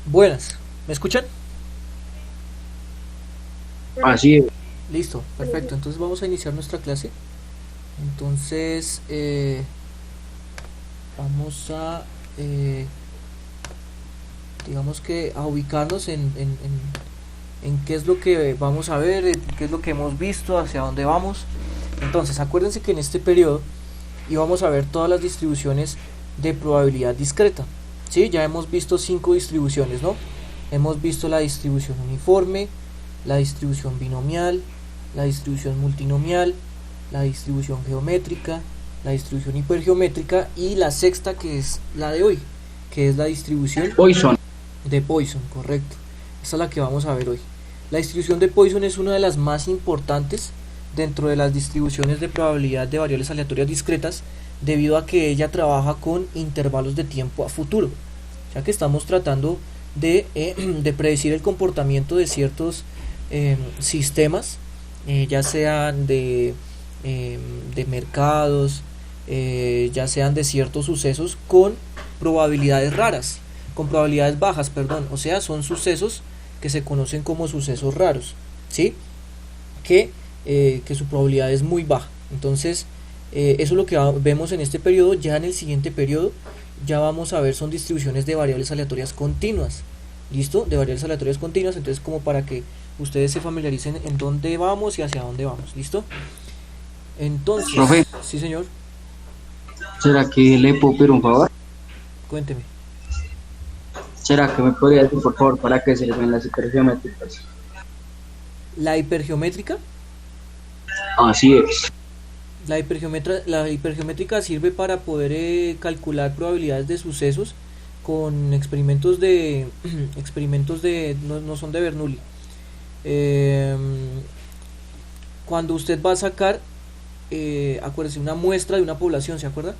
Buenas, ¿me escuchan? Así es. Listo, perfecto. Entonces vamos a iniciar nuestra clase. Entonces vamos a, eh, digamos que, a ubicarnos en qué es lo que vamos a ver, qué es lo que hemos visto, hacia dónde vamos. Entonces, acuérdense que en este periodo íbamos a ver todas las distribuciones de probabilidad discreta. ¿Sí? Ya hemos visto 5 distribuciones, ¿no? Hemos visto la distribución uniforme, la distribución binomial, la distribución multinomial, la distribución geométrica, la distribución hipergeométrica y la sexta, que es la de hoy, que es la distribución Poison. de Poisson, correcto. Esta es la que vamos a ver hoy. La distribución de Poisson es una de las más importantes dentro de las distribuciones de probabilidad de variables aleatorias discretas, debido a que ella trabaja con intervalos de tiempo a futuro, ya que estamos tratando de predecir el comportamiento de ciertos sistemas, ya sean de mercados, ya sean de ciertos sucesos con probabilidades raras, con probabilidades bajas, perdón, o sea, son sucesos que se conocen como sucesos raros, ¿sí? Que su probabilidad es muy baja. Entonces, eso es lo que vemos en este periodo. Ya en el siguiente periodo ya vamos a ver son distribuciones de variables aleatorias continuas. ¿Listo? De variables aleatorias continuas. Entonces, como para que ustedes se familiaricen en dónde vamos y hacia dónde vamos. ¿Listo? Profe, Entonces, sí señor, ¿será que le puedo pedir un favor? cuénteme. ¿Será que me podría decir, por favor, para qué sirven las hipergeométricas? La hipergeométrica. Así es. La hipergeométrica sirve para poder calcular probabilidades de sucesos con experimentos de experimentos de no son de Bernoulli. Eh, Cuando usted va a sacar, acuérdese, una muestra de una población, ¿se acuerda?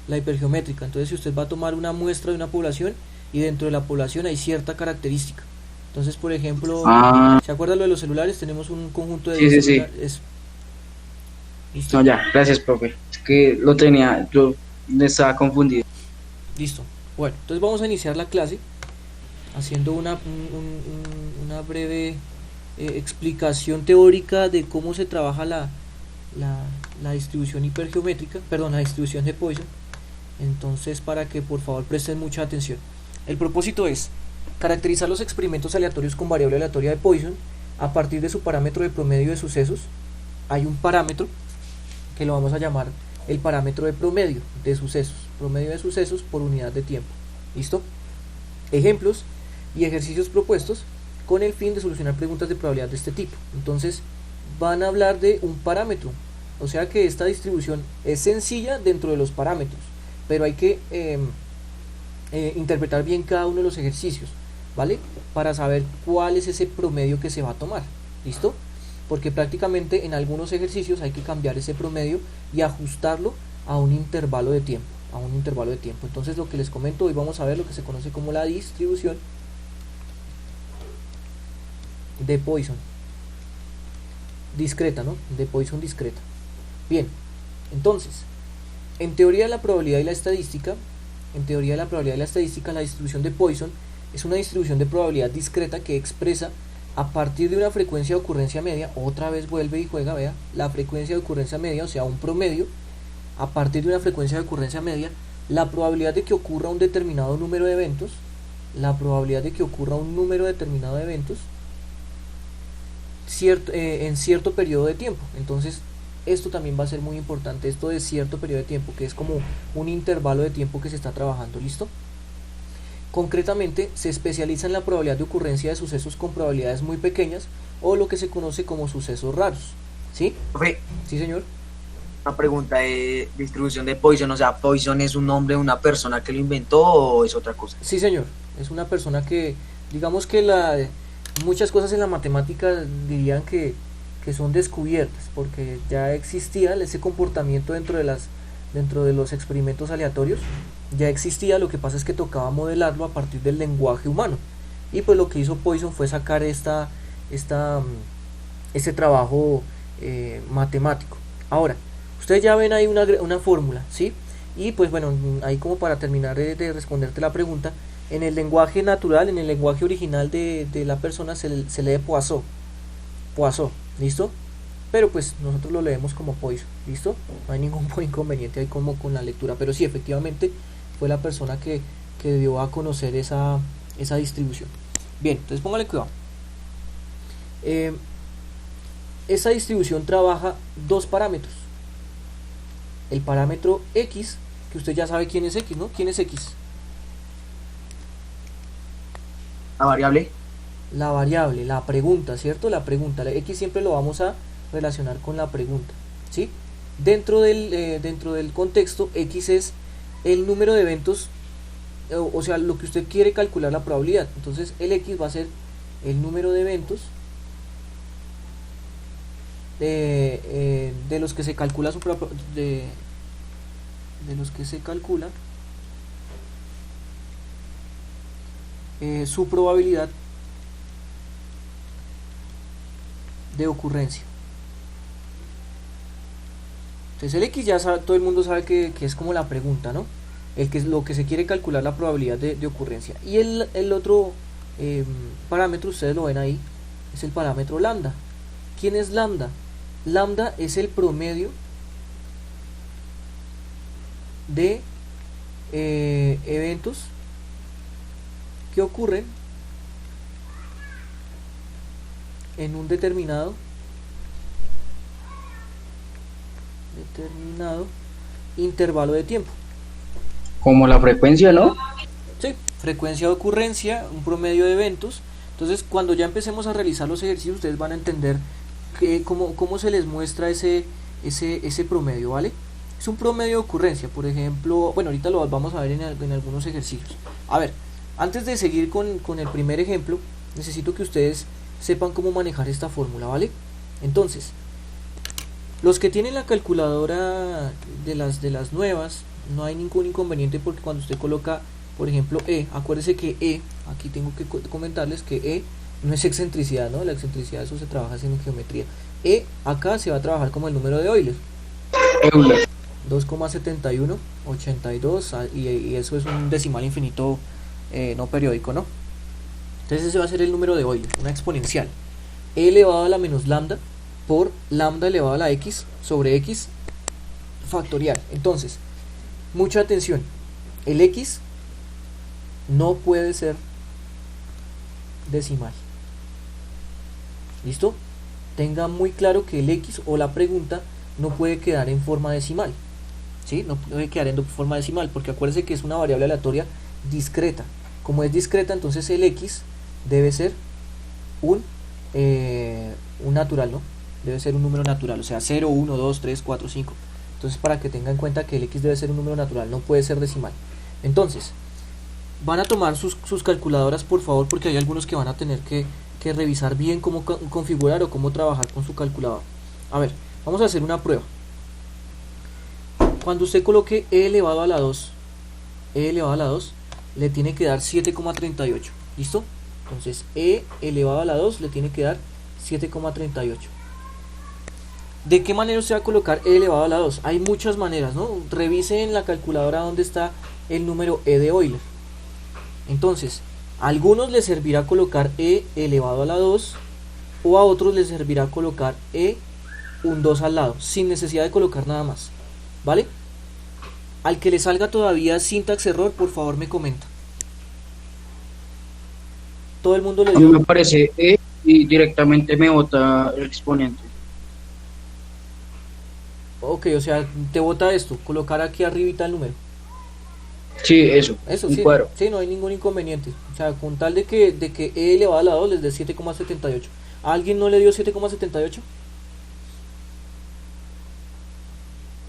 La hipergeométrica. Entonces, si usted va a tomar una muestra de una población y dentro de la población hay cierta característica. Entonces, por ejemplo, Ah, ¿se acuerda lo de los celulares? Tenemos un conjunto de sí, 10 sí, sí. celulares. ¿Listo? No, ya, gracias, profe. Es que lo tenía, yo estaba confundido. Listo. Bueno, entonces vamos a iniciar la clase haciendo una breve explicación teórica de cómo se trabaja la distribución hipergeométrica, perdón, la distribución de Poisson. Entonces, para que por favor presten mucha atención. El propósito es caracterizar los experimentos aleatorios con variable aleatoria de Poisson a partir de su parámetro de promedio de sucesos. Hay un parámetro que lo vamos a llamar el parámetro de promedio de sucesos por unidad de tiempo. ¿Listo? Ejemplos y ejercicios propuestos con el fin de solucionar preguntas de probabilidad de este tipo. Entonces, van a hablar de un parámetro, o sea que esta distribución es sencilla dentro de los parámetros, pero hay que interpretar bien cada uno de los ejercicios, ¿vale? Para saber cuál es ese promedio que se va a tomar. ¿Listo? Porque prácticamente en algunos ejercicios hay que cambiar ese promedio y ajustarlo a un intervalo de tiempo, Entonces, lo que les comento, hoy vamos a ver lo que se conoce como la distribución de Poisson discreta, ¿no? De Poisson discreta. Bien, entonces, en teoría de la probabilidad y la estadística, la distribución de Poisson es una distribución de probabilidad discreta que expresa a partir de una frecuencia de ocurrencia media. Otra vez vuelve y juega, vea, la frecuencia de ocurrencia media, o sea, un promedio, a partir de una frecuencia de ocurrencia media, la probabilidad de que ocurra un determinado número de eventos, en cierto periodo de tiempo. Entonces, esto también va a ser muy importante, esto de cierto periodo de tiempo, que es como un intervalo de tiempo que se está trabajando. ¿Listo? Concretamente, se especializa en la probabilidad de ocurrencia de sucesos con probabilidades muy pequeñas, o lo que se conoce como sucesos raros. ¿Sí? Profe, Sí, señor. una pregunta de distribución de Poisson, o sea, ¿Poisson es un nombre de una persona que lo inventó o es otra cosa? Sí, señor. Es una persona que, digamos que muchas cosas en la matemática dirían que son descubiertas, porque ya existía ese comportamiento dentro de los experimentos aleatorios, ya existía. Lo que pasa es que tocaba modelarlo a partir del lenguaje humano. Y pues lo que hizo Poisson fue sacar este trabajo matemático. Ahora, Ustedes ya ven ahí una fórmula, ¿sí? Y pues bueno, ahí como para terminar de responderte la pregunta, en el lenguaje natural, en el lenguaje original de la persona se lee Poisson, Poisson, ¿listo? Pero pues nosotros lo leemos como Poisson, ¿listo? No hay ningún inconveniente ahí como con la lectura, pero sí, efectivamente fue la persona que dio a conocer esa distribución. Bien, entonces póngale cuidado. Esa distribución trabaja dos parámetros. El parámetro X, que usted ya sabe quién es X, ¿no? ¿Quién es X? La variable. La variable, la pregunta, ¿cierto? La pregunta, la X siempre lo vamos a relacionar con la pregunta, ¿sí? Dentro del contexto, X es el número de eventos, o sea, lo que usted quiere calcular la probabilidad. Entonces el X va a ser el número de eventos de los que se calcula de los que se calcula su probabilidad de ocurrencia. Entonces el X ya sabe, todo el mundo sabe que es como la pregunta, ¿no? Lo que se quiere calcular la probabilidad de ocurrencia. Y el otro parámetro, ustedes lo ven ahí, es el parámetro lambda. ¿Quién es lambda? Lambda es el promedio de eventos que ocurren en un determinado intervalo de tiempo. Como la frecuencia, ¿no? Sí, frecuencia de ocurrencia, un promedio de eventos. Entonces, cuando ya empecemos a realizar los ejercicios, ustedes van a entender cómo se les muestra ese promedio, ¿vale? Es un promedio de ocurrencia, por ejemplo, bueno, ahorita lo vamos a ver en algunos ejercicios. A ver, antes de seguir con el primer ejemplo, necesito que ustedes sepan cómo manejar esta fórmula, ¿vale? Entonces, los que tienen la calculadora de las nuevas, no hay ningún inconveniente porque cuando usted coloca, por ejemplo, acuérdese que aquí tengo que comentarles que no es excentricidad, ¿no? La excentricidad, eso se trabaja en geometría. Acá se va a trabajar como el número de Euler. 2,7182 y eso es un decimal infinito no periódico, ¿no? Entonces ese va a ser el número de Euler, una exponencial. E elevado a la menos lambda por lambda elevado a la x sobre x factorial. Entonces, mucha atención, el x no puede ser decimal. ¿Listo? Tenga muy claro que el x o la pregunta no puede quedar en forma decimal. ¿Sí? No puede quedar en forma decimal porque acuérdense que es una variable aleatoria discreta. Como es discreta, entonces el x debe ser un natural, ¿no? Debe ser un número natural, o sea 0, 1, 2, 3, 4, 5. Entonces para que tenga en cuenta que el x debe ser un número natural, no puede ser decimal. Entonces, van a tomar sus calculadoras por favor porque hay algunos que van a tener que revisar bien cómo configurar o cómo trabajar con su calculadora. A ver, vamos a hacer una prueba. Cuando usted coloque e elevado a la 2, le tiene que dar 7,38. ¿Listo? Entonces e elevado a la 2 le tiene que dar 7,38. ¿De qué manera usted va a colocar e elevado a la 2? Hay muchas maneras, ¿no? Revise en la calculadora donde está el número e de Euler. Entonces, a algunos les servirá colocar e elevado a la 2 o a otros les servirá colocar un 2 al lado, sin necesidad de colocar nada más. ¿Vale? Al que le salga todavía sintax error, por favor me comenta. Todo el mundo le A mí dio. me aparece y directamente me bota el exponente. Ok, o sea, te bota esto, colocar aquí arribita el número. Sí, eso, Eso un sí, cuadro. sí, no hay ningún inconveniente. O sea, con tal de que e elevado a la 2 les dé 7,78. ¿A alguien no le dio 7,78?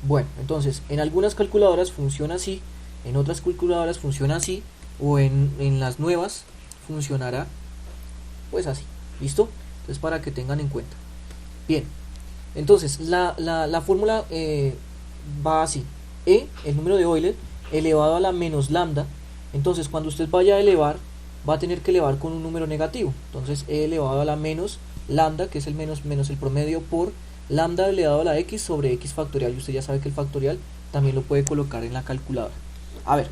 Bueno, entonces, en algunas calculadoras funciona así, en otras calculadoras funciona así, o en las nuevas funcionará pues así. ¿Listo? Entonces, para que tengan en cuenta. Bien, entonces, la fórmula va así. El número de Euler, elevado a la menos lambda. Entonces, cuando usted vaya a elevar, va a tener que elevar con un número negativo. Entonces, e elevado a la menos lambda, que es el menos el promedio por lambda elevado a la x sobre x factorial, y usted ya sabe que el factorial también lo puede colocar en la calculadora. A ver,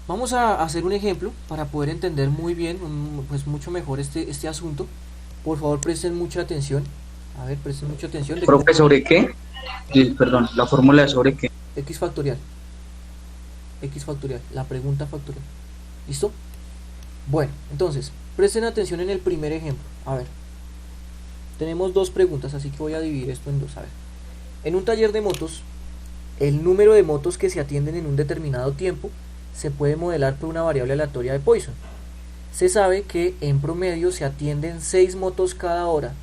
vamos a hacer un ejemplo para poder entender muy bien, pues mucho mejor este asunto. Por favor, presten mucha atención. A ver, presten mucha atención. Profe, ¿sobre qué? Sí, perdón, la fórmula es sobre qué. X factorial. X factorial, la pregunta factorial. ¿Listo? Bueno, entonces, presten atención en el primer ejemplo. A ver, tenemos dos preguntas, así que voy a dividir esto en dos. A ver, en un taller de motos, el número de motos que se atienden en un determinado tiempo se puede modelar por una variable aleatoria de Poisson. Se sabe que en promedio se atienden 6 motos cada hora.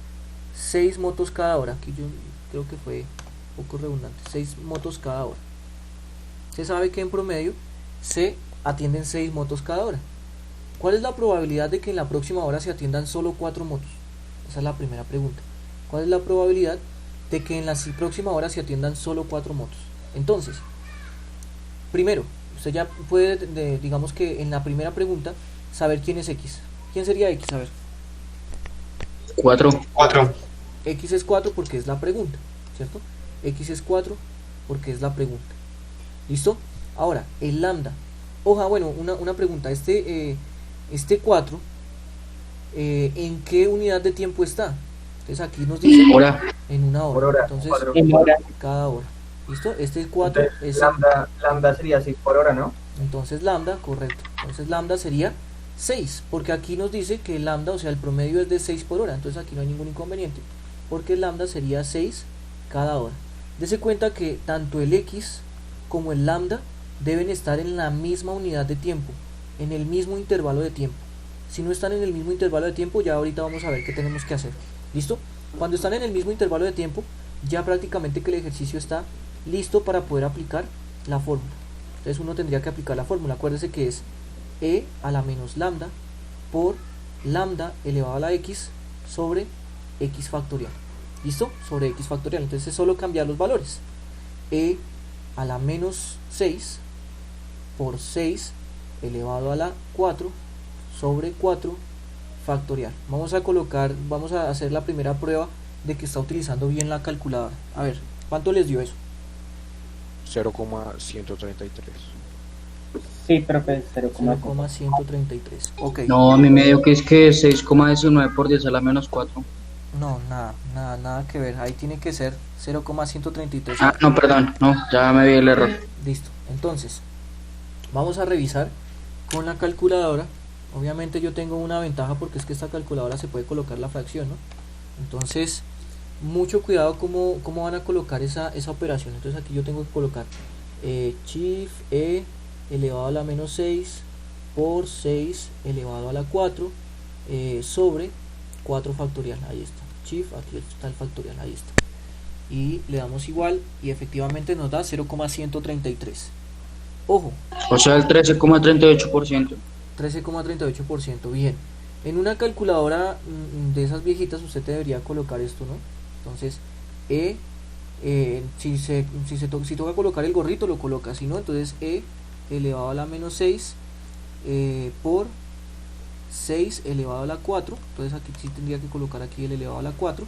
6 motos cada hora. Aquí yo creo que fue un poco redundante. 6 motos cada hora. Se sabe que en promedio se atienden 6 motos cada hora. ¿Cuál es la probabilidad de que en la próxima hora se atiendan solo 4 motos? Esa es la primera pregunta. ¿Cuál es la probabilidad de que en la próxima hora se atiendan solo 4 motos? Entonces, primero, usted ya puede, digamos que en la primera pregunta, saber quién es X. ¿Quién sería X? A ver. 4. X es 4 porque es la pregunta, ¿cierto? X es 4 porque es la pregunta. ¿Listo? Ahora, el lambda. Oja, bueno, una pregunta. Este 4, ¿en qué unidad de tiempo está? Entonces aquí nos dice Hora. en una hora. Por hora, Entonces, cuatro. En hora. cada hora. ¿Listo? Este 4 Entonces, es... lambda sería 6 por hora, ¿no? Entonces lambda, correcto. Entonces lambda sería 6, porque aquí nos dice que el lambda, o sea, el promedio es de 6 por hora. Entonces aquí no hay ningún inconveniente, porque el lambda sería 6 cada hora. Dese cuenta que tanto el x como el lambda deben estar en la misma unidad de tiempo, en el mismo intervalo de tiempo. Si no están en el mismo intervalo de tiempo, ya ahorita vamos a ver qué tenemos que hacer. ¿Listo? Cuando están en el mismo intervalo de tiempo, ya prácticamente que el ejercicio está listo para poder aplicar la fórmula. Entonces uno tendría que aplicar la fórmula. Acuérdese que es e a la menos lambda por lambda elevado a la x sobre x factorial. ¿Listo? Sobre x factorial. Entonces es solo cambiar los valores. E a la menos 6 por 6 elevado a la 4 sobre 4 factorial. Vamos a hacer la primera prueba de que está utilizando bien la calculadora. A ver, ¿cuánto les dio eso? 0,133. Sí, profe, 0,4. 0,133. Ok. No, a mí me dio que es que 6,19 por 10 a la menos 4. No, nada que ver. Ahí tiene que ser 0,133. Ah, no, perdón, no, ya me vi el error. Listo. Entonces, vamos a revisar con la calculadora. Obviamente yo tengo una ventaja porque es que esta calculadora se puede colocar la fracción, ¿no? Entonces, mucho cuidado cómo van a colocar esa operación. Entonces aquí yo tengo que colocar chief e elevado a la menos 6 por 6 elevado a la 4 sobre 4 factorial. Ahí está. Chief, aquí está el factorial, ahí está. Y le damos igual y efectivamente nos da 0,133. Ojo, O sea, el 13,38%. 13,38%. Bien. En una calculadora de esas viejitas usted debería colocar esto, ¿no? Entonces, si toca colocar el gorrito, lo coloca. Si no, entonces e elevado a la menos 6 por 6 elevado a la 4. Entonces aquí sí tendría que colocar aquí el elevado a la 4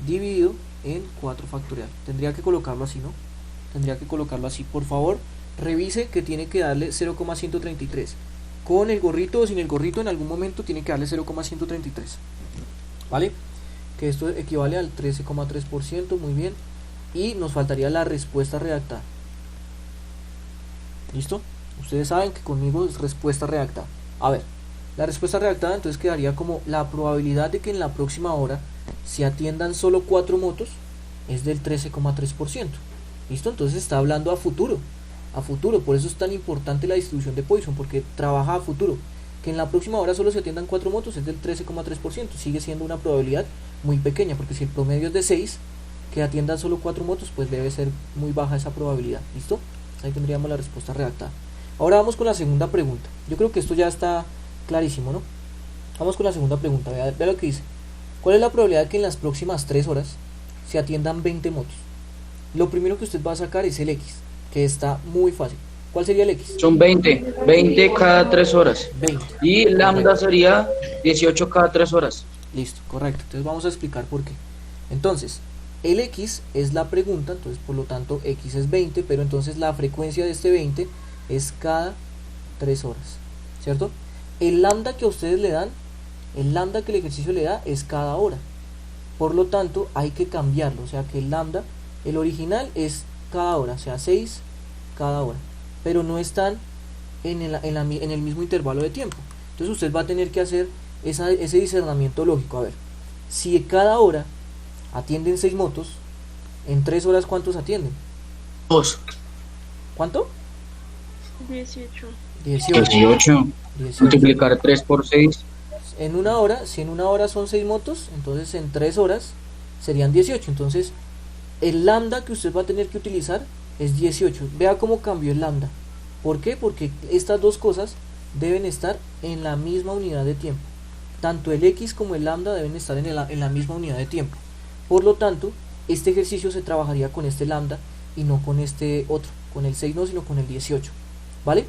dividido en 4 factorial. Tendría que colocarlo así, ¿no? Tendría que colocarlo así. Por favor, revise que tiene que darle 0,133. Con el gorrito o sin el gorrito, en algún momento tiene que darle 0,133. ¿Vale? Que esto equivale al 13,3%. Muy bien. Y nos faltaría la respuesta redactada. ¿Listo? Ustedes saben que conmigo es respuesta redactada. A ver, la respuesta redactada entonces quedaría como la probabilidad de que en la próxima hora se atiendan solo 4 motos es del 13,3%. ¿Listo? Entonces está hablando a futuro. A futuro, por eso es tan importante la distribución de Poisson, porque trabaja a futuro. Que en la próxima hora solo se atiendan 4 motos es del 13,3%. Sigue siendo una probabilidad muy pequeña, porque si el promedio es de 6, que atiendan solo 4 motos, pues debe ser muy baja esa probabilidad. ¿Listo? Ahí tendríamos la respuesta redactada. Ahora vamos con la segunda pregunta. Yo creo que esto ya está clarísimo, ¿no? Vamos con la segunda pregunta. Vea lo que dice. ¿Cuál es la probabilidad de que en las próximas 3 horas se atiendan 20 motos? Lo primero que usted va a sacar es el X, que está muy fácil. ¿Cuál sería el X? Son 20 cada 3 horas. 20. Y lambda sería 18 cada 3 horas. Listo, correcto. Entonces vamos a explicar por qué. Entonces, el x es la pregunta, entonces por lo tanto x es 20, pero entonces la frecuencia de este 20 es cada 3 horas, ¿cierto? El lambda que a ustedes le dan, el lambda que el ejercicio le da es cada hora. Por lo tanto, hay que cambiarlo, o sea que el lambda, el original es cada hora, o sea 6 cada hora, pero no están en el mismo intervalo de tiempo. Entonces usted va a tener que hacer ese discernimiento lógico. A ver, si cada hora atienden 6 motos, en 3 horas ¿cuántos atienden? 2. ¿Cuánto? 18. 18. 18. Multiplicar 3 por 6. En una hora, si en una hora son 6 motos, entonces en 3 horas serían 18. Entonces el lambda que usted va a tener que utilizar es 18. Vea cómo cambió el lambda. ¿Por qué? Porque estas dos cosas deben estar en la misma unidad de tiempo. Tanto el x como el lambda deben estar en la misma unidad de tiempo. Por lo tanto, este ejercicio se trabajaría con este lambda y no con este otro, con el 6 no, sino con el 18. ¿Vale?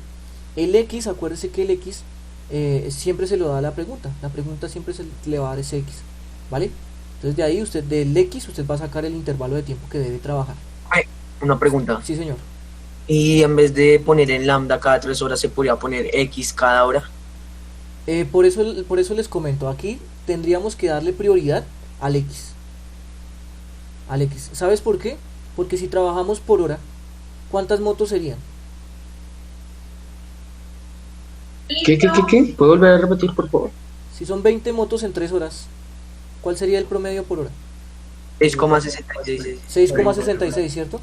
El x, acuérdese que el x siempre se lo da a la pregunta siempre se le va a dar ese x, ¿vale? Entonces de ahí usted, del x, usted va a sacar el intervalo de tiempo que debe trabajar. Una pregunta. Sí, señor. Y en vez de poner en lambda cada 3 horas, se podría poner x cada hora. Por eso les comento, aquí tendríamos que darle prioridad al x. ¿Sabes por qué? Porque si trabajamos por hora, ¿cuántas motos serían? ¿Qué? ¿Puedo volver a repetir, por favor? Si son 20 motos en 3 horas, ¿cuál sería el promedio por hora? 6,66. 6,66, ¿cierto?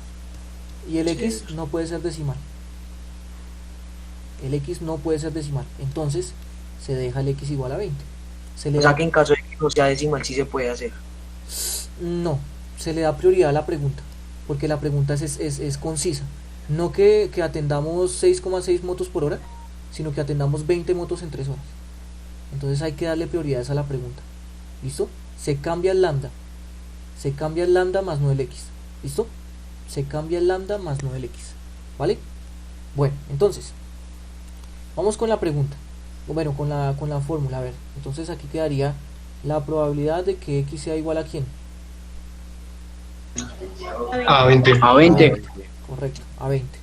Y el x no puede ser decimal. El x no puede ser decimal. Entonces se deja el x igual a 20. Se le O sea da, que en caso de que no sea decimal, sí se puede hacer. no, se le da prioridad a la pregunta, porque la pregunta es concisa. No que atendamos 6,6 motos por hora, sino que atendamos 20 motos en 3 horas. Entonces hay que darle prioridades a la pregunta. ¿Listo? Se cambia el lambda. Se cambia el lambda más no el x. ¿Listo? Se cambia el lambda más no el x. ¿Vale? Bueno, entonces vamos con la pregunta. Bueno, con la fórmula. A ver, entonces aquí quedaría la probabilidad de que x sea igual a ¿quién? A 20. A 20. Correcto, a 20.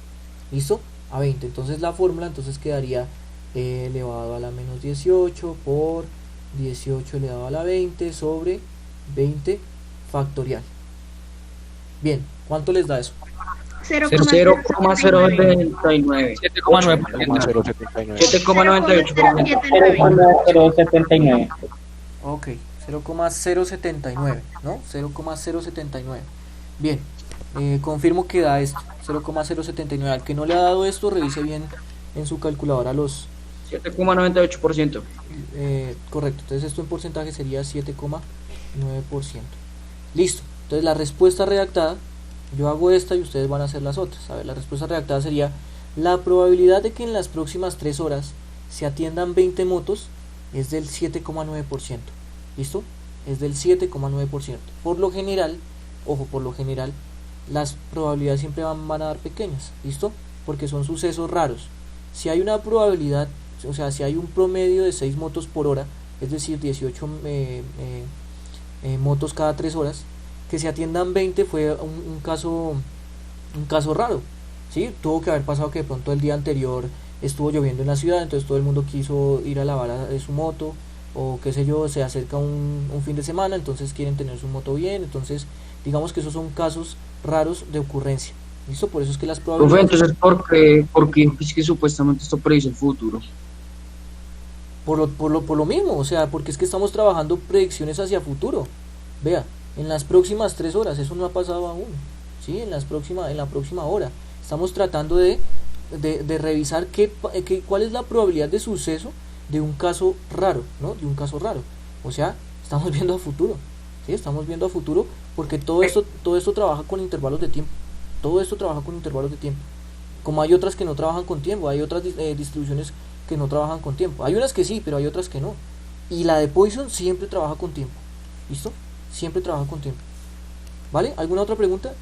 ¿Listo? A 20. Entonces la fórmula entonces quedaría elevado a la menos 18 por 18 elevado a la 20 sobre 20 factorial. Bien, ¿cuánto les da eso? 0,099. 7,9%. 7,98%. 0,079. Ok, 0,079, ¿no? 0,079. Bien, confirmo que da esto, 0,079. Al que no le ha dado esto, revise bien en su calculadora los... 7,98%. Correcto, entonces esto en porcentaje sería 7,9%. Listo, entonces la respuesta redactada, yo hago esta y ustedes van a hacer las otras. A ver, la respuesta redactada sería: la probabilidad de que en las próximas 3 horas se atiendan 20 motos es del 7,9%. ¿Listo? Es del 7,9%. Por lo general, ojo, por lo general, las probabilidades siempre van a dar pequeñas. ¿Listo? Porque son sucesos raros. Si hay una probabilidad, o sea, si hay un promedio de 6 motos por hora, es decir, 18 motos cada 3 horas, que se atiendan 20 fue un caso raro, ¿sí? Tuvo que haber pasado que de pronto el día anterior estuvo lloviendo en la ciudad, entonces todo el mundo quiso ir a lavar su moto, o qué sé yo, se acerca un fin de semana, entonces quieren tener su moto bien. Entonces digamos que esos son casos raros de ocurrencia. ¿Listo? Por eso es que las Profe, probabilidades... entonces, ¿por qué es que supuestamente esto predice el futuro? Por lo mismo, o sea, porque es que estamos trabajando predicciones hacia futuro. Vea, en las próximas 3 horas, eso no ha pasado aún, ¿sí? En la próxima hora. Estamos tratando de revisar cuál es la probabilidad de suceso de un caso raro, ¿no? De un caso raro. O sea, estamos viendo a futuro, ¿sí? Estamos viendo a futuro porque todo esto trabaja con intervalos de tiempo. Todo esto trabaja con intervalos de tiempo. Como hay otras que no trabajan con tiempo, hay otras distribuciones que no trabajan con tiempo. Hay unas que sí, pero hay otras que no. Y la de Poisson siempre trabaja con tiempo. ¿Listo? Siempre trabaja con tiempo. ¿Vale? ¿Alguna otra pregunta?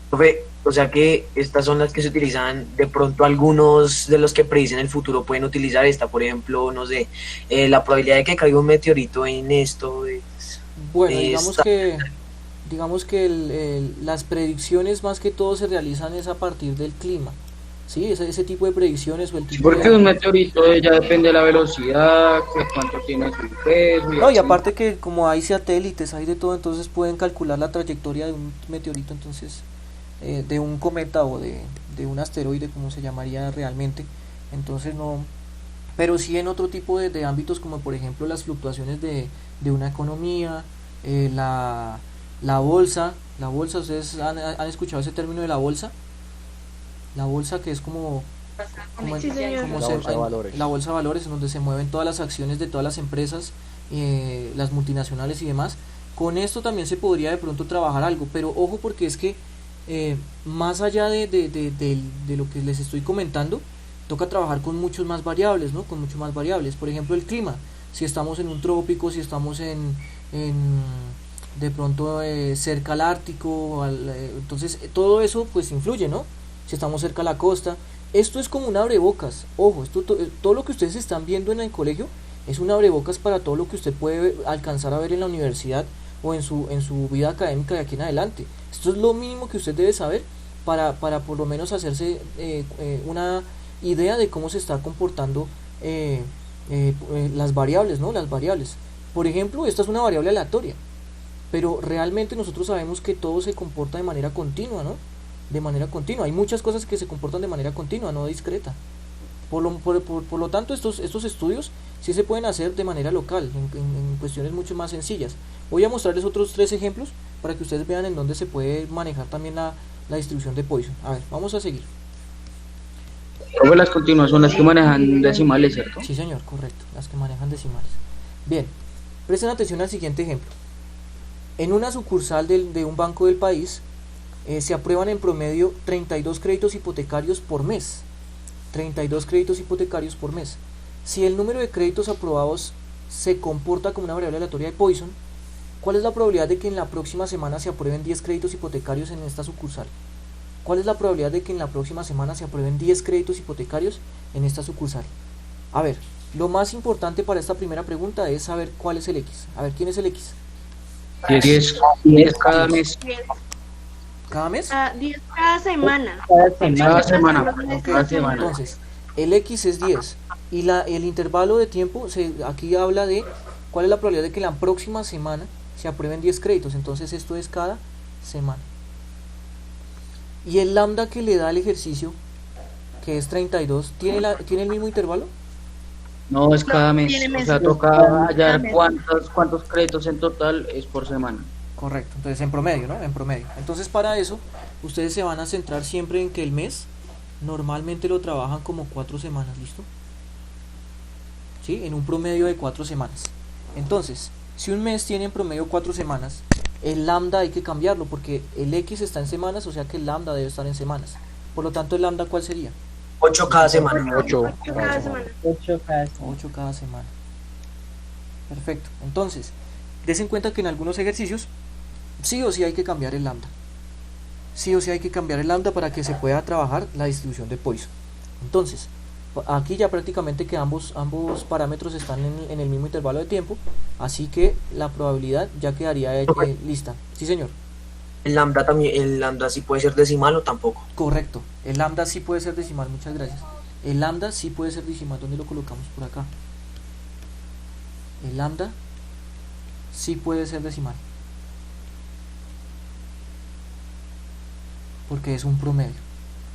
Profe, O sea que estas son las que se utilizan, de pronto algunos de los que predicen el futuro pueden utilizar esta, por ejemplo, no sé, la probabilidad de que caiga un meteorito en esto es... Bueno, Esta- digamos que las predicciones más que todo se realizan es a partir del clima, ¿sí? Ese tipo de predicciones o el Sí, tipo porque un meteorito ya depende de la velocidad, que cuánto tiene su peso y No, y así. aparte que como hay satélites, hay de todo, entonces pueden calcular la trayectoria de un meteorito, entonces, de un cometa o de un asteroide, como se llamaría realmente, entonces no, pero sí en otro tipo de ámbitos como por ejemplo las fluctuaciones de una economía, la bolsa, ¿ustedes han escuchado ese término de la bolsa? La bolsa que es como Sí, señor. como La bolsa de valores. la bolsa de valores en donde se mueven todas las acciones de todas las empresas, las multinacionales y demás. Con esto también se podría de pronto trabajar algo, pero ojo porque es que más allá de lo que les estoy comentando, toca trabajar con muchos más variables, ¿no? Con muchos más variables. Por ejemplo, el clima. Si estamos en un trópico, si estamos de pronto cerca al Ártico, entonces todo eso pues influye, ¿no? Si estamos cerca a la costa. Esto es como un abrebocas. Ojo, todo lo que ustedes están viendo en el colegio es un abrebocas para todo lo que usted puede alcanzar a ver en la universidad o en su vida académica de aquí en adelante. Esto es lo mínimo que usted debe saber para por lo menos hacerse una idea de cómo se está comportando las variables, ¿no? Las variables. Por ejemplo, esta es una variable aleatoria, pero realmente nosotros sabemos que todo se comporta de manera continua, ¿no? De manera continua. Hay muchas cosas que se comportan de manera continua, no discreta. Por lo tanto, estos estudios sí se pueden hacer de manera local, en cuestiones mucho más sencillas. Voy a mostrarles otros 3 ejemplos para que ustedes vean en dónde se puede manejar también la distribución de Poisson. A ver, vamos a seguir. Profe, las continuas son las que manejan decimales, ¿cierto? Sí, señor, correcto, las que manejan decimales. Bien, presten atención al siguiente ejemplo. En una sucursal de un banco del país se aprueban en promedio 32 créditos hipotecarios por mes. 32 créditos hipotecarios por mes. Si el número de créditos aprobados se comporta como una variable aleatoria de Poisson, ¿cuál es la probabilidad de que en la próxima semana se aprueben 10 créditos hipotecarios en esta sucursal? ¿Cuál es la probabilidad de que en la próxima semana se aprueben 10 créditos hipotecarios en esta sucursal? A ver, lo más importante para esta primera pregunta es saber cuál es el X. A ver, ¿quién es el X? 10 cada mes. 10. ¿Cada mes? 10 cada semana. Cada semana. Ok, Cada semana. entonces, el X es 10 y el intervalo de tiempo, aquí habla de cuál es la probabilidad de que la próxima semana se aprueben 10 créditos, entonces esto es cada semana. Y el lambda que le da el ejercicio, que es 32, ¿tiene el mismo intervalo? No, es cada mes. tiene O meses. sea, toca Cada hallar mes. cuántos créditos en total es por semana. Correcto, entonces en promedio, ¿no? En promedio. Entonces para eso, ustedes se van a centrar siempre en que el mes normalmente lo trabajan como 4 semanas, ¿listo? ¿Sí? En un promedio de 4 semanas. Entonces, si un mes tiene en promedio 4 semanas, el lambda hay que cambiarlo porque el X está en semanas, o sea que el lambda debe estar en semanas. Por lo tanto, el lambda, ¿cuál sería? 8 cada semana. 8 Cada semana. 8 cada 8 cada semana. Perfecto. Entonces, des en cuenta que en algunos ejercicios sí o sí hay que cambiar el lambda. Sí o sí hay que cambiar el lambda para que se pueda trabajar la distribución de Poisson. Entonces, aquí ya prácticamente que ambos parámetros están en el mismo intervalo de tiempo, así que la probabilidad ya quedaría lista. Sí, señor. El lambda también, el lambda sí puede ser decimal o tampoco. Correcto. El lambda sí puede ser decimal, muchas gracias. El lambda sí puede ser decimal. ¿Dónde lo colocamos? Por acá. El lambda sí puede ser decimal. Porque es un promedio.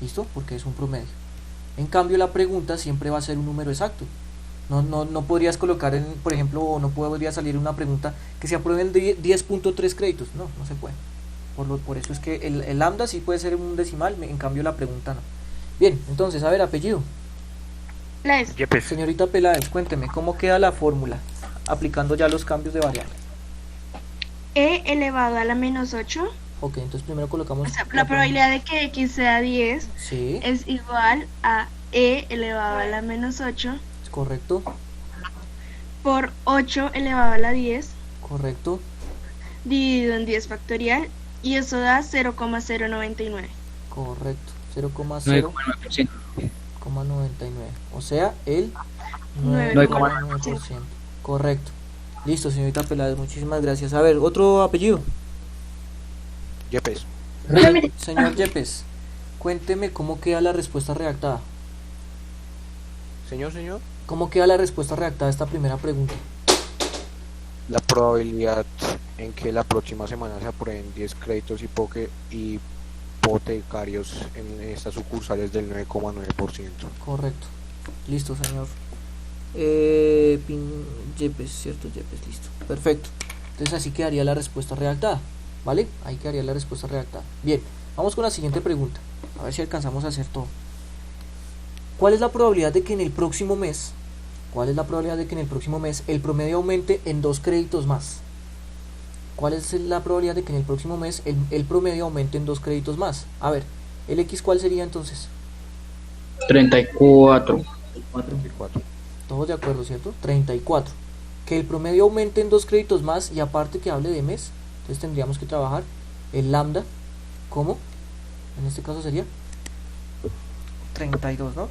¿Listo? Porque es un promedio. En cambio, la pregunta siempre va a ser un número exacto. No podrías colocar, por ejemplo, o no podría salir una pregunta que se aprueben 10.3 créditos. No se puede. Por eso es que el lambda sí puede ser un decimal, en cambio la pregunta no. Bien, entonces, a ver, apellido. Peláez. Yepes. Señorita Peláez, cuénteme, ¿cómo queda la fórmula? Aplicando ya los cambios de variable. E elevado a la menos 8. Ok, entonces primero colocamos... O sea, la probabilidad de que X sea 10 Sí, es igual a E elevado a la menos 8 es correcto, por 8 elevado a la 10 correcto. dividido en 10 factorial y eso da 0,099. Correcto. 9,9%. 0,99. O sea, el 9,9%. 9,9%. Correcto. Listo, señorita Peláez, muchísimas gracias. A ver, otro apellido. Yepes. Señor Yepes, cuénteme cómo queda la respuesta redactada. Señor. ¿Cómo queda la respuesta redactada a esta primera pregunta? La probabilidad en que la próxima semana se aprueben 10 créditos hipotecarios en estas sucursales del 9,9%. Correcto. Listo, señor. Yepes, ¿cierto? Yepes, listo. Perfecto. Entonces así quedaría la respuesta redactada. ¿Vale? Ahí quedaría la respuesta redactada. Bien, vamos con la siguiente pregunta. A ver si alcanzamos a hacer todo. ¿Cuál es la probabilidad de que en el próximo mes, el promedio aumente en 2 créditos más? ¿Cuál es la probabilidad de que en el próximo mes el promedio aumente en 2 créditos más? A ver, ¿el X cuál sería entonces? 34. 24. Todos de acuerdo, ¿cierto? 34. Que el promedio aumente en 2 créditos más y aparte que hable de mes, entonces tendríamos que trabajar el lambda como, en este caso sería 32, ¿no?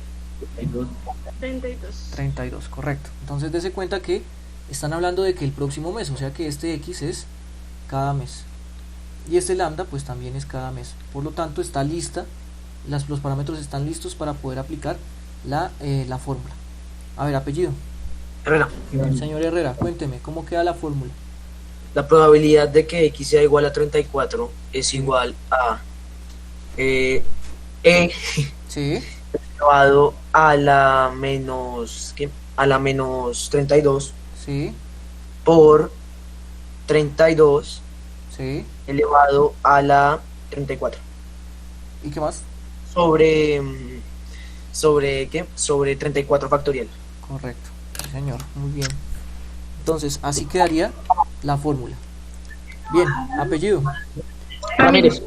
32. 32, correcto. Entonces dése cuenta que están hablando de que el próximo mes, o sea que este X es cada mes. Y este lambda pues también es cada mes. Por lo tanto está lista, los parámetros están listos para poder aplicar la fórmula. A ver, apellido. Herrera, Señor Herrera, cuénteme, ¿cómo queda la fórmula? la probabilidad de que X sea igual a 34 es igual a E Sí, elevado a la menos, ¿qué? A la menos 32 sí, por 32 sí. elevado a la 34 ¿Y qué más? sobre ¿qué? Sobre 34 factorial. Correcto, sí, señor, muy bien. Entonces, así quedaría la fórmula. Bien, apellido. Ramírez.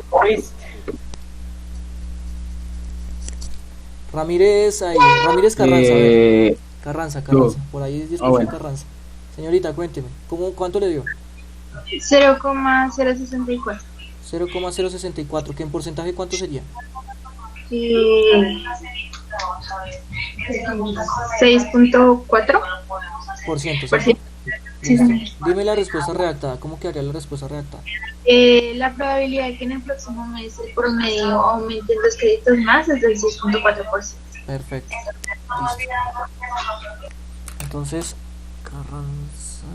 Ramírez, ahí, Ramírez Carranza, a ver. Eh, Carranza, por ahí es bueno. Carranza. Señorita, cuénteme, ¿cuánto le dio? 0,064. 0,064, ¿que en porcentaje cuánto sería? 6.4. Por ciento, Por ¿cierto? Sí, Listo. señor. Dime la respuesta redactada, ¿cómo quedaría la respuesta redactada? La probabilidad de que en el próximo mes el promedio aumente en 2 créditos más es del 6.4%. Perfecto, listo. Entonces, Carranza...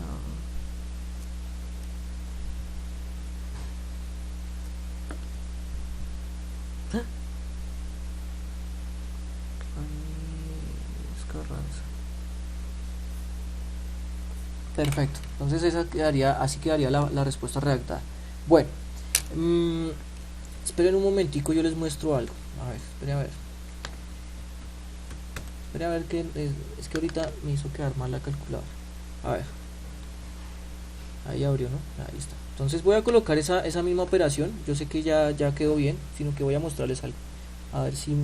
Carranza. Perfecto, entonces así quedaría la respuesta redactada. Bueno, esperen un momentico, yo les muestro algo. A ver, espere a ver que es que ahorita me hizo quedar mal la calculadora. A ver, ahí abrió, ¿no? Ahí está. Entonces voy a colocar esa misma operación. Yo sé que ya quedó bien, sino que voy a mostrarles algo. A ver si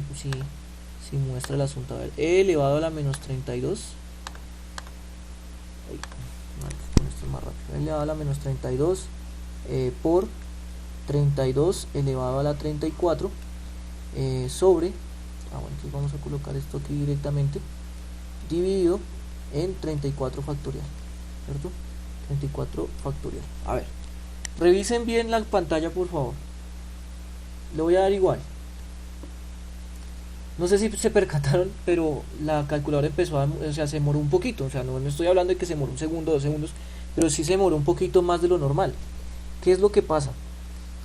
muestra el asunto. A ver, e elevado a la menos 32. Ay, con esto es más rápido. E elevado a la menos 32 por 32 elevado a la 34 sobre, bueno, entonces vamos a colocar esto aquí directamente, dividido en 34 factorial, ¿cierto? 34 factorial. A ver, revisen bien la pantalla, por favor. Le voy a dar igual. No sé si se percataron, pero la calculadora empezó o sea, se demoró un poquito. O sea, no estoy hablando de que se demoró un segundo, 2 segundos, pero sí se demoró un poquito más de lo normal. ¿Qué es lo que pasa?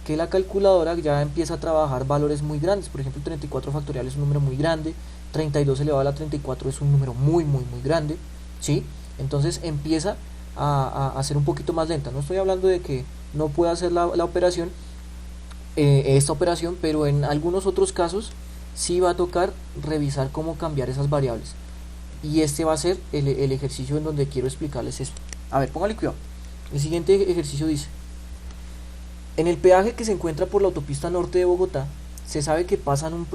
Que la calculadora ya empieza a trabajar valores muy grandes. Por ejemplo, 34 factorial es un número muy grande, 32 elevado a la 34 es un número muy grande, ¿sí? Entonces empieza a ser un poquito más lenta. No estoy hablando de que no pueda hacer la operación, esta operación, pero en algunos otros casos sí va a tocar revisar cómo cambiar esas variables. Y este va a ser el ejercicio en donde quiero explicarles eso. A ver, póngale cuidado. El siguiente ejercicio dice: en el peaje que se encuentra por la autopista norte de Bogotá, se sabe que pasan un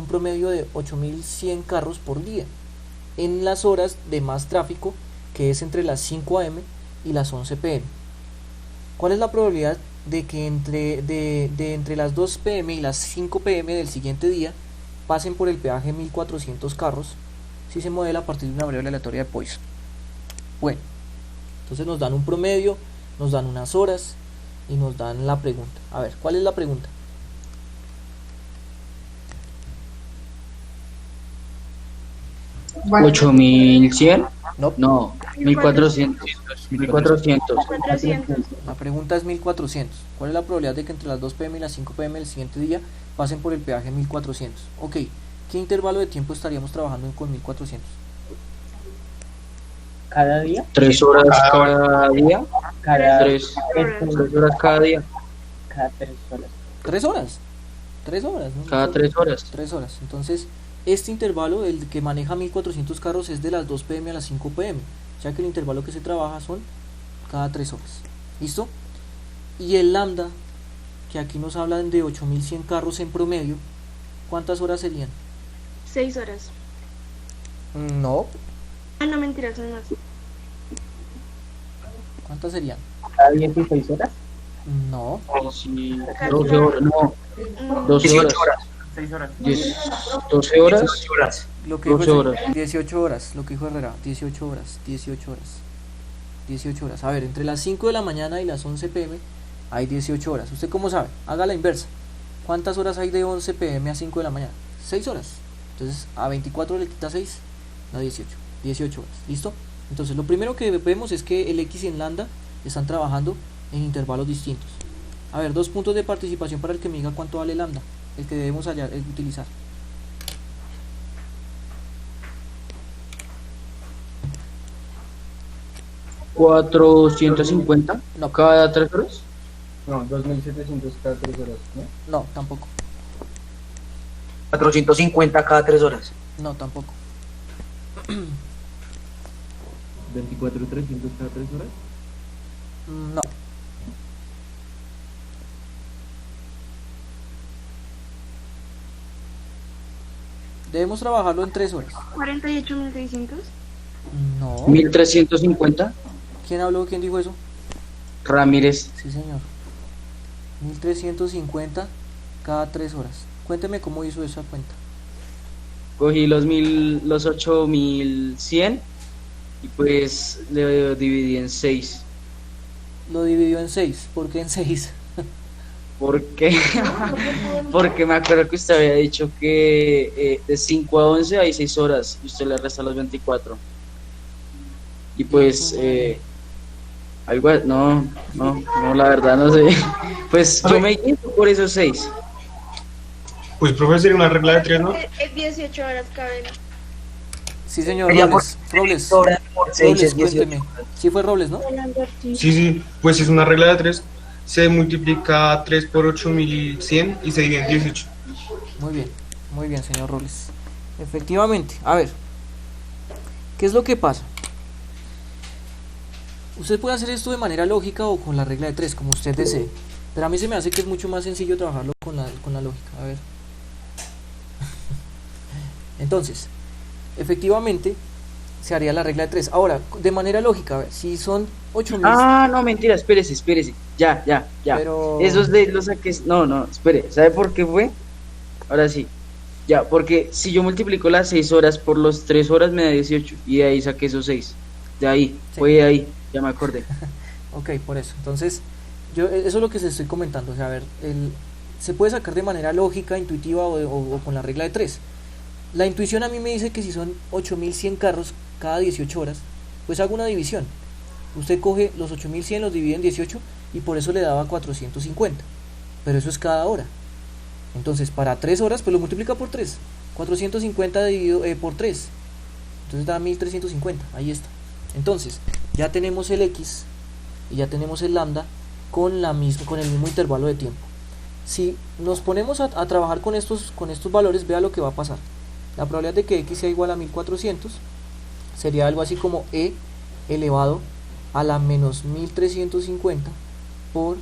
promedio de 8.100 carros por día en las horas de más tráfico, que es entre las 5 am y las 11 pm. ¿Cuál es la probabilidad de que entre las 2 pm y las 5 pm del siguiente día pasen por el peaje 1400 carros si se modela a partir de una variable aleatoria de Poisson. Bueno, entonces nos dan un promedio, nos dan unas horas y nos dan la pregunta. A ver, ¿cuál es la pregunta? ¿8100? No, No, 1400. 1400. 400. la pregunta es 1400. ¿Cuál es la probabilidad de que entre las 2 pm y las 5 pm del siguiente día pasen por el peaje 1400? Ok, ¿qué intervalo de tiempo estaríamos trabajando con 1400? Cada día. 3 horas cada día. Cada 3 horas cada día. cada 3 horas. 3 horas. 3 horas, ¿no? Cada 3 horas. 3 horas. Entonces, este intervalo, el que maneja 1400 carros, es de las 2 pm a las 5 pm, ya que el intervalo que se trabaja son cada 3 horas. ¿Listo? Y el lambda, que aquí nos hablan de 8100 carros en promedio, ¿cuántas horas serían? 6 horas. No. Ah, no, mentira, son más. ¿Cuántas serían? Cada 16 horas. No. Sí, 12 horas. No, 12 18 horas. horas. 6 horas. 12 horas. 18 horas. Lo que dijo 12 ese- horas. 18 horas, lo que dijo Herrera, 18 horas, 18 horas. 18 horas. A ver, entre las 5 de la mañana y las 11 pm hay 18 horas. ¿Usted cómo sabe? Haga la inversa. ¿Cuántas horas hay de 11 pm a 5 de la mañana? 6 horas. Entonces, a 24 le quita 6, da 18. 18 horas. ¿Listo? Entonces, lo primero que vemos es que el X y el lambda están trabajando en intervalos distintos. A ver, 2 puntos de participación para el que me diga cuánto vale lambda, el que debemos utilizar. ¿450? No. ¿Cada 3 horas? No, 2700 cada 3 horas, ¿no? No, tampoco. 450 cada 3 horas. No, tampoco. 24.300 cada 3 horas. No. Debemos trabajarlo en 3 horas. 48.600. No. 1350. ¿Quién habló? ¿Quién dijo eso? Ramírez. Sí, señor. 1350 cada 3 horas. Cuénteme cómo hizo esa cuenta. Cogí los 8100 y pues le dividí en 6. Lo dividió en 6. ¿Por qué en 6? ¿Por qué? Porque me acuerdo que usted había dicho que de 5 a 11 hay 6 horas y usted le resta los 24. Y pues no, la verdad no sé. Pues yo me guío por esos 6. Pues, profe, sería una regla de 3, ¿no? Es 18 horas cada vez. Sí, señor. Sería Robles. por Robles. 6 horas por 6 Robles, es 18. cuénteme. Sí fue Robles, ¿no? Sí, sí, pues es una regla de 3. Se multiplica 3 por 8100 y se divide en 18. Muy bien, señor Robles. Efectivamente. A ver, ¿qué es lo que pasa? Usted puede hacer esto de manera lógica o con la regla de 3, como usted desee. Pero a mí se me hace que es mucho más sencillo trabajarlo con la lógica. A ver. Entonces, efectivamente, se haría la regla de 3. Ahora, de manera lógica, a ver, si son 8000. Ah, no, mentira, espérese. Ya. Pero... Esos de los saqué. No, espere. ¿Sabe por qué fue? Ahora sí. Ya, porque si yo multiplico las 6 horas por los 3 horas me da 18. Y de ahí saqué esos 6. De ahí, Sí. fue de ahí. Ya me acordé. Ok, por eso. Entonces, eso es lo que se estoy comentando. O sea, a ver, se puede sacar de manera lógica, intuitiva o con la regla de 3. La intuición a mí me dice que si son 8100 carros cada 18 horas, pues hago una división. Usted coge los 8100, los divide en 18 y por eso le daba 450. Pero eso es cada hora. Entonces, para 3 horas, pues lo multiplica por 3. 450 dividido por 3. Entonces da 1350. Ahí está. Entonces, ya tenemos el X y ya tenemos el lambda con el mismo intervalo de tiempo. Si nos ponemos a trabajar con estos valores, vea lo que va a pasar. La probabilidad de que X sea igual a 1400 sería algo así como E elevado a la menos 1350 por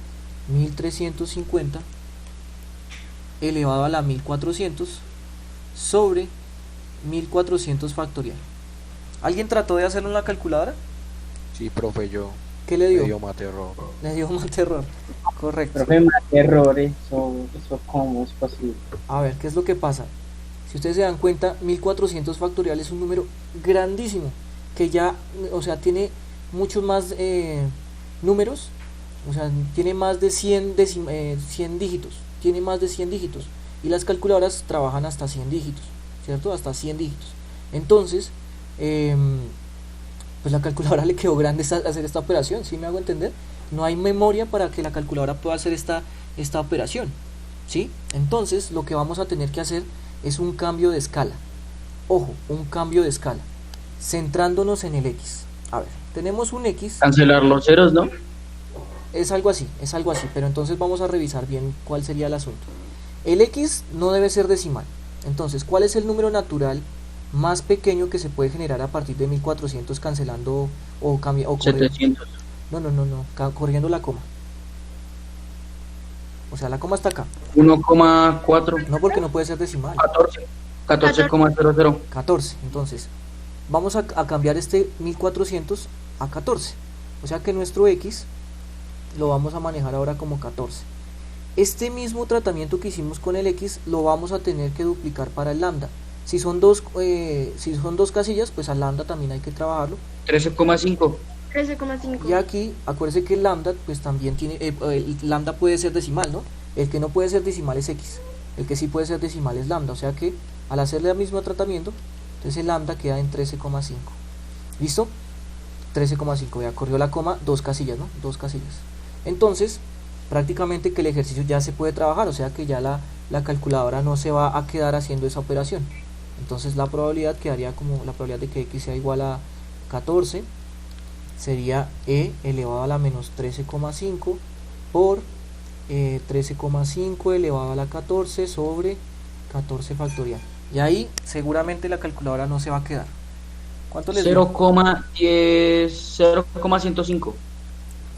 1350 elevado a la 1400 sobre 1400 factorial. ¿Alguien trató de hacerlo en la calculadora? Sí, profe, yo. ¿Qué le Me dio? dio más terror. Le dio más terror. Correcto. Profe, más errores, eso cómo es posible. A ver, ¿qué es lo que pasa? Si ustedes se dan cuenta, 1400 factorial es un número grandísimo, que ya, o sea, tiene muchos más números, o sea, tiene más de 100 dígitos, tiene más de 100 dígitos, y las calculadoras trabajan hasta 100 dígitos, ¿cierto? Hasta 100 dígitos. Entonces, pues la calculadora le quedó grande hacer esta operación, ¿sí me hago entender? No hay memoria para que la calculadora pueda hacer esta operación, ¿sí? Entonces, lo que vamos a tener que hacer es un cambio de escala. Ojo, un cambio de escala, centrándonos en el X. A ver, tenemos un X. Cancelar los ceros, ¿no? Es algo así, pero entonces vamos a revisar bien cuál sería el asunto. El X no debe ser decimal. Entonces, ¿cuál es el número natural más pequeño que se puede generar a partir de 1400 cancelando o corriendo? 700. No, corriendo la coma. O sea, la coma está acá. 1,4. No, porque no puede ser decimal. 14,00. 14. Entonces, vamos a cambiar este 1400 a 14. O sea que nuestro X lo vamos a manejar ahora como 14. Este mismo tratamiento que hicimos con el X lo vamos a tener que duplicar para el lambda. Si son dos casillas, pues al lambda también hay que trabajarlo. 13,5. 13,5. Y aquí, acuérdense que el lambda, pues también tiene, el lambda puede ser decimal, ¿no? El que no puede ser decimal es X. El que sí puede ser decimal es lambda. O sea que al hacerle el mismo tratamiento, entonces el lambda queda en 13,5. ¿Listo? 13,5. Ya corrió la coma, dos casillas, ¿no? Dos casillas. Entonces, prácticamente que el ejercicio ya se puede trabajar. O sea que ya la calculadora no se va a quedar haciendo esa operación. Entonces la probabilidad quedaría como la probabilidad de que X sea igual a 14 sería E elevado a la menos 13,5 por 13,5 elevado a la 14 sobre 14 factorial. Y ahí seguramente la calculadora no se va a quedar. ¿Cuánto les dio? 0,105.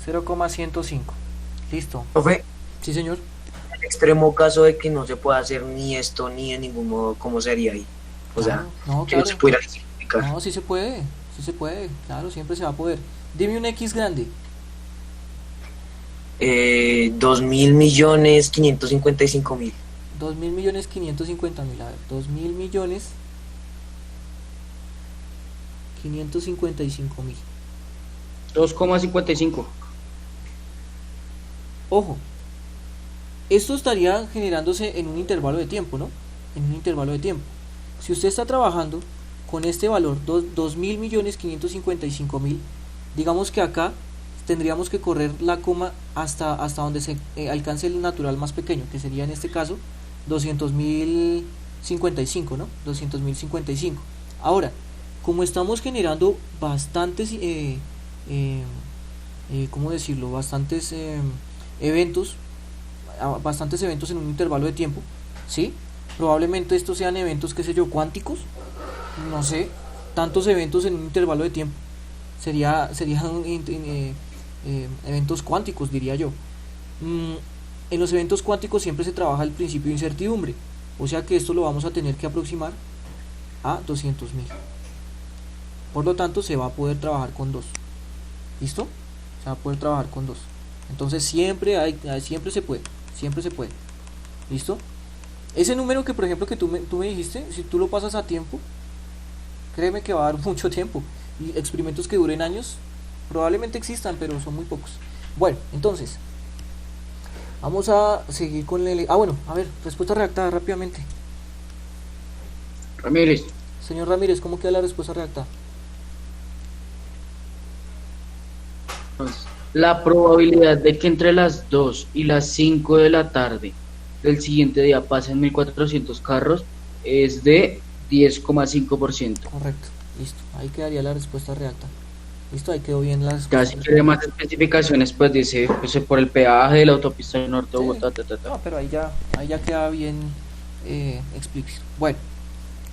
0,105. Listo. Profe, Sí, señor. en el extremo caso de que no se pueda hacer ni esto ni de ningún modo, ¿cómo sería ahí? O sea, no, que claro. no se pudiera simplificar. No, sí se puede, claro, siempre se va a poder. Dime un X grande. 2.000.555.000. 2.000.550.000, a ver, 2.000.555.000. 2,55. Ojo, esto estaría generándose en un intervalo de tiempo, ¿no? En un intervalo de tiempo. Si usted está trabajando con este valor, 2.000.555.000, digamos que acá tendríamos que correr la coma hasta donde se alcance el natural más pequeño, que sería en este caso 200.055, ¿no? 200.055. Ahora, como estamos generando bastantes, ¿cómo decirlo? Bastantes eventos en un intervalo de tiempo, ¿sí? Probablemente estos sean eventos, qué sé yo, cuánticos, no sé, tantos eventos en un intervalo de tiempo. Serían eventos cuánticos, diría yo. En los eventos cuánticos siempre se trabaja el principio de incertidumbre, o sea que esto lo vamos a tener que aproximar a 200.000. Por lo tanto, se va a poder trabajar con 2. ¿Listo? Se va a poder trabajar con 2. Entonces siempre se puede. ¿Listo? Ese número que, por ejemplo, que tú me dijiste, si tú lo pasas a tiempo, créeme que va a dar mucho tiempo. Y experimentos que duren años probablemente existan, pero son muy pocos. Bueno, entonces vamos a seguir con el... bueno, a ver, respuesta redactada rápidamente. Ramírez. Señor Ramírez, ¿cómo queda la respuesta redactada? La probabilidad de que entre las 2 y las 5 de la tarde del siguiente día pasen 1400 carros es de 10,5%. Correcto, listo. Ahí quedaría la respuesta redactada. Listo, ahí quedó bien la Ya respuesta. si quiere más especificaciones, pues dice pues, por el peaje de la autopista del norte de Sí. Bogotá. No, pero ahí ya queda bien explícito. Bueno,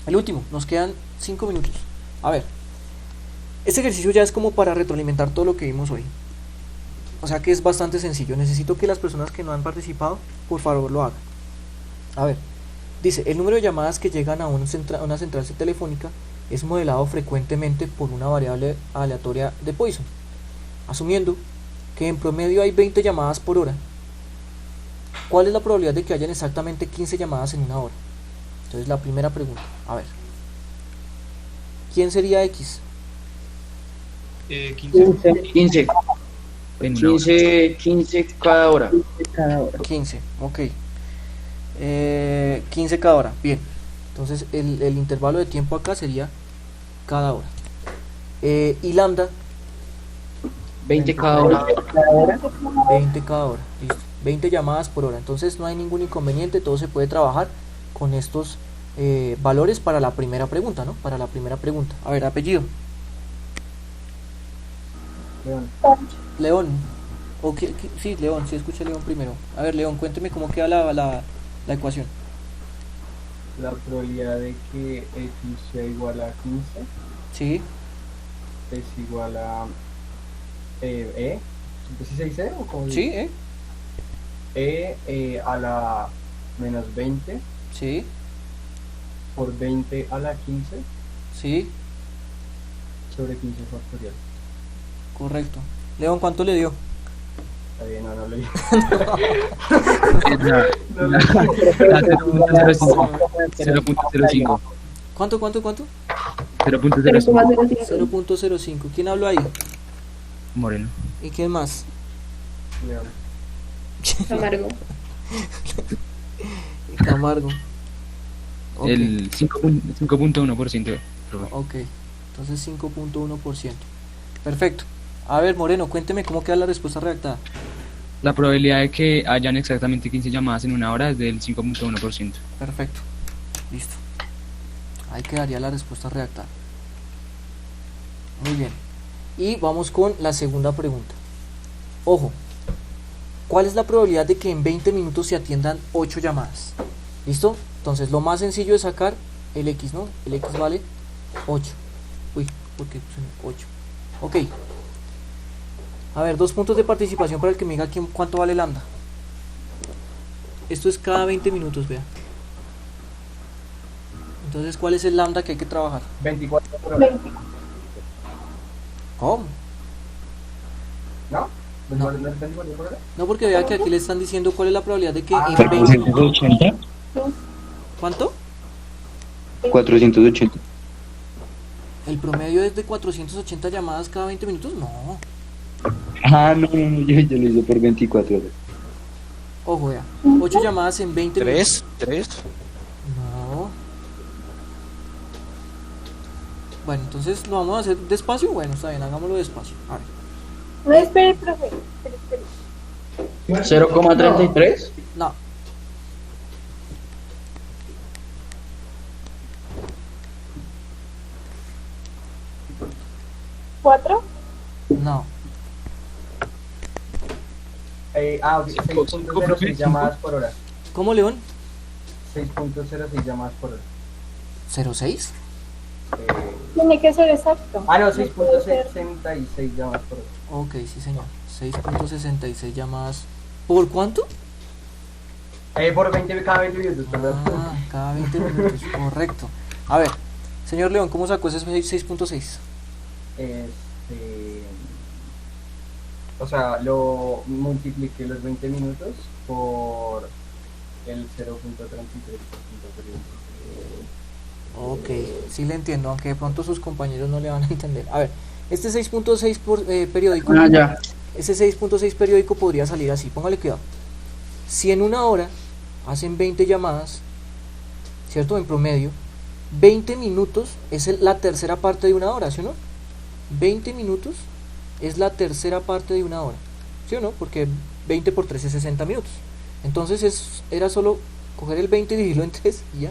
el último, nos quedan 5 minutos. A ver, este ejercicio ya es como para retroalimentar todo lo que vimos hoy. O sea que es bastante sencillo. Necesito que las personas que no han participado, por favor, lo hagan. A ver, dice, el número de llamadas que llegan a una central telefónica es modelado frecuentemente por una variable aleatoria de Poisson, asumiendo que en promedio hay 20 llamadas por hora ¿Cuál es la probabilidad de que hayan exactamente 15 llamadas en una hora? Entonces la primera pregunta, a ver. ¿Quién sería X? 15. 15. 15 cada hora. 15, ok. 15 cada hora, bien. Entonces el intervalo de tiempo acá sería cada hora. Y lambda, 20 cada hora. 20 cada hora, listo. 20 llamadas por hora. Entonces no hay ningún inconveniente, todo se puede trabajar con estos valores para la primera pregunta, ¿no? Para la primera pregunta. A ver, apellido. León. León. Sí, León, sí, escuché León primero. A ver, León, cuénteme cómo queda la ecuación. La probabilidad de que X sea igual a 15 Sí, es igual a E. ¿16E o cómo sí, dice? E a la menos 20 sí, por 20 a la 15 sí, sobre 15 factorial. correcto. León, ¿cuánto le dio? Está bien, no leí. 0.05. ¿Cuánto? 0.05. 0.05. ¿Quién habló ahí? Moreno. ¿Y quién más? León. Amargo. Camargo. Ok, El 5.1%. ok. Entonces 5.1%. Perfecto. A ver, Moreno, cuénteme cómo queda la respuesta redactada. La probabilidad de que hayan exactamente 15 llamadas en una hora es del 5.1%. Perfecto. Listo. Ahí quedaría la respuesta redactada. Muy bien. Y vamos con la segunda pregunta. Ojo. ¿Cuál es la probabilidad de que en 20 minutos se atiendan 8 llamadas? ¿Listo? Entonces lo más sencillo es sacar el X, ¿no? El X vale 8. Uy, ¿por qué puse 8? Ok. A ver, 2 puntos de participación para el que me diga cuánto vale lambda. Esto es cada 20 minutos, vea. Entonces, ¿cuál es el lambda que hay que trabajar? 24 por hora. ¿Cómo? ¿No? No. ¿No es 24 por hora? No, porque vea que aquí le están diciendo cuál es la probabilidad de que en 20... 480. ¿Cuánto? 480. ¿El promedio es de 480 llamadas cada 20 minutos? No. Ah, no, yo lo hice por 24 horas. Ojo, vea. 8 llamadas en 20 minutos. ¿Tres? No. Bueno, entonces lo vamos a hacer despacio. Bueno, está bien, hagámoslo despacio. A ver. No, espere, profe. Espere. 0,33. No. ¿4? No. Ok, 6.06 llamadas por hora. ¿Cómo, León? 6.06 llamadas por hora. ¿06? Tiene que ser exacto. No, No puede ser. 6.66 llamadas por hora. Ok, sí, señor. 6.66 llamadas. ¿Por cuánto? Por 20 cada 20 minutos, perdón. Ah, cada 20 minutos. Correcto. A ver, señor León, ¿cómo sacó ese 6.6? O sea, lo multipliqué los 20 minutos por el 0.33%. Ok, sí le entiendo, aunque de pronto sus compañeros no le van a entender. A ver, este 6.6 periódico, Ya. ese 6.6 periódico podría salir así, póngale cuidado. Si en una hora hacen 20 llamadas, ¿cierto? En promedio, 20 minutos es la tercera parte de una hora, ¿sí o no? 20 minutos es la tercera parte de una hora, ¿sí o no? Porque 20 por 3 es 60 minutos. Entonces era solo coger el 20 y dividirlo en 3 y ya.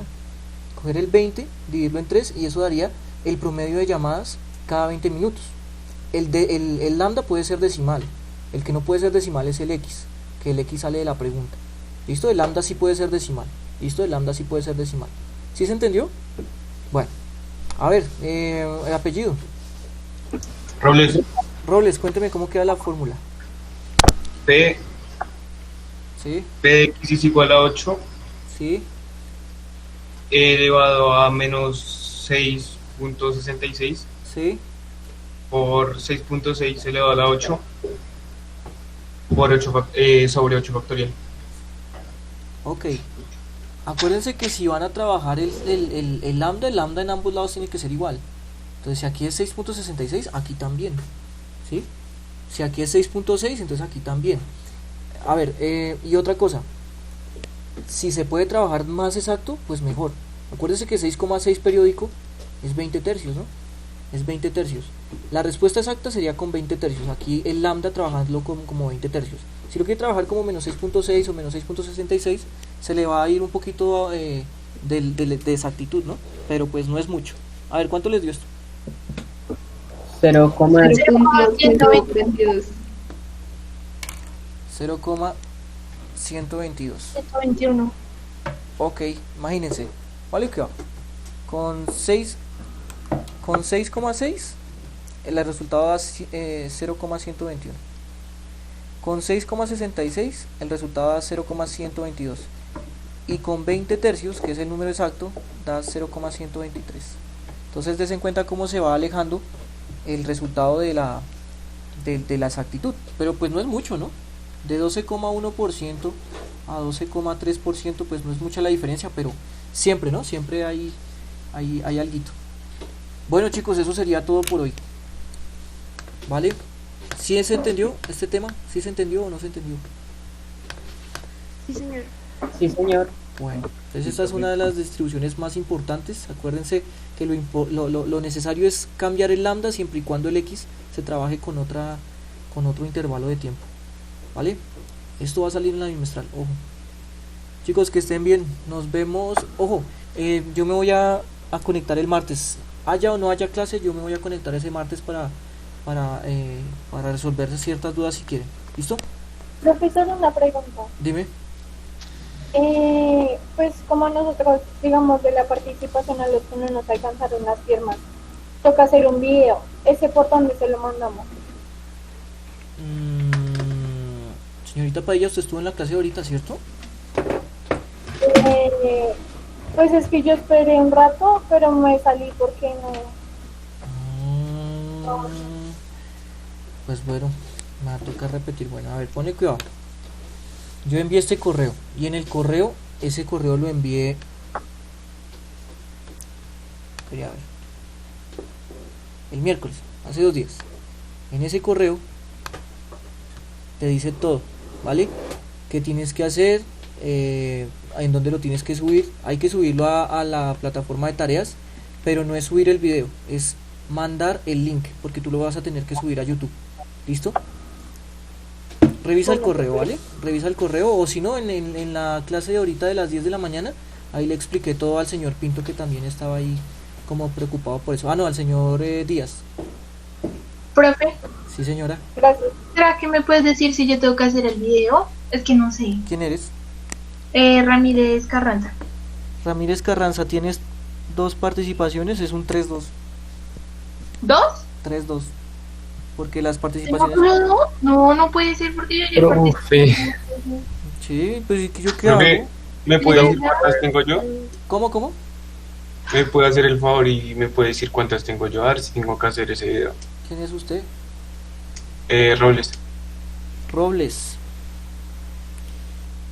Coger el 20, dividirlo en 3 y eso daría el promedio de llamadas cada 20 minutos. El lambda puede ser decimal. El que no puede ser decimal es el X, que el X sale de la pregunta. ¿Listo? El lambda sí puede ser decimal. ¿Listo? El lambda sí puede ser decimal. ¿Sí se entendió? Bueno, a ver, el apellido. Robles. Robles, cuénteme cómo queda la fórmula. P ¿Sí? de X es igual a 8 ¿Sí? elevado a menos 6.66 ¿Sí? por 6.6 elevado a la 8 por 8 sobre 8 factorial. Ok. Acuérdense que si van a trabajar el lambda en ambos lados tiene que ser igual. Entonces si aquí es 6.66, aquí también. ¿Sí? Si aquí es 6.6, entonces aquí también. A ver, y otra cosa. Si se puede trabajar más exacto, pues mejor. Acuérdense que 6,6 periódico es 20 tercios, ¿no? Es 20 tercios. La respuesta exacta sería con 20 tercios. Aquí el lambda trabajando como 20 tercios. Si lo quiere trabajar como menos 6.6 o menos 6.66, se le va a ir un poquito de exactitud, ¿no? Pero pues no es mucho. A ver, ¿cuánto les dio esto? 0,122. 0,122. 121. Ok, imagínense. ¿Vale? ¿Qué va? Con 6,6 el resultado da 0,121. Con 6,66 el resultado da 0,122. Y con 20 tercios, que es el número exacto, da 0,123. Entonces des en cuenta cómo se va alejando el resultado de la exactitud. Pero pues no es mucho, ¿no? De 12,1% a 12,3% pues no es mucha la diferencia, pero siempre, ¿no? Siempre hay alguito. Bueno chicos, eso sería todo por hoy. ¿Vale? ¿Sí se entendió este tema? ¿Sí se entendió o no se entendió? Sí, señor. Sí, señor. Bueno, entonces esta es una de las distribuciones más importantes. Acuérdense que lo necesario es cambiar el lambda siempre y cuando el x se trabaje con otro intervalo de tiempo. ¿Vale? Esto va a salir en la bimestral, ojo. Chicos, que estén bien. Nos vemos. Ojo, yo me voy a conectar el martes. Haya o no haya clase, yo me voy a conectar ese martes para resolver ciertas dudas si quieren. ¿Listo? Profesor, una pregunta. Dime. Pues como nosotros, digamos, de la participación a los que no nos alcanzaron las firmas, toca hacer un video. ¿Ese por dónde se lo mandamos? Señorita Padilla, usted estuvo en la clase ahorita, ¿cierto? Pues es que yo esperé un rato, pero me salí porque no. Pues bueno, me va a tocar repetir. Bueno, a ver, pone cuidado. Yo envié este correo y en el correo, ese correo lo envié. Quería ver. El miércoles, hace 2 días. En ese correo te dice todo, ¿vale? ¿Qué tienes que hacer? En dónde lo tienes que subir. Hay que subirlo a la plataforma de tareas, pero no es subir el video, es mandar el link, porque tú lo vas a tener que subir a YouTube. ¿Listo? Revisa el correo, ¿vale? Revisa el correo, o si no, en la clase de ahorita de las 10 de la mañana, ahí le expliqué todo al señor Pinto, que también estaba ahí como preocupado por eso. Ah, no, al señor Díaz. Profe, Sí, señora. Gracias. ¿será que me puedes decir si yo tengo que hacer el video? Es que no sé. ¿Quién eres? Ramírez Carranza. Ramírez Carranza, tienes 2 participaciones, es un 3-2. ¿2? 3-2. Porque las ¿No, participaciones... no puede ser porque yo ayer participé. Sí, pues ¿y yo qué Profe, hago? ¿me puede decir cuántas tengo yo? ¿Cómo? ¿Me puede hacer el favor y me puede decir cuántas tengo yo? A ver si tengo que hacer ese video. ¿Quién es usted? Robles. Robles.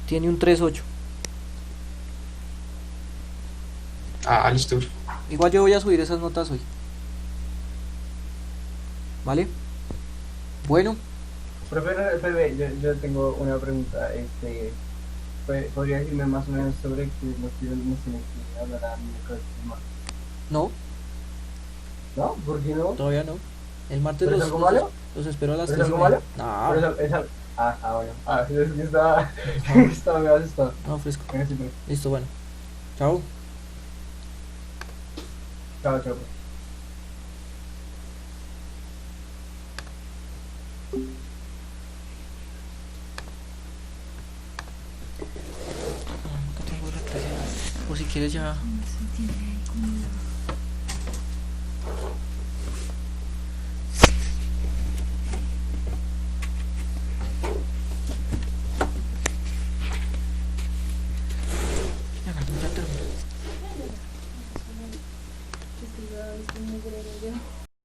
Tiene un 3-8. Ah, listo. Igual yo voy a subir esas notas hoy. ¿Vale? Bueno, Profe, yo tengo una pregunta. ¿Podría decirme más o menos sobre qué motivos nos tiene que hablar a mí el próximo? no, ¿No? ¿Por qué no? todavía no. El martes ¿Pero es algo malo? los espero a las ¿Pero es 3:30. algo malo? No, Pero bueno. Es que estaba me asustado. no, fresco. Venga, sí, pues. Listo, bueno. Chao. Chao, chao. O si quieres ya...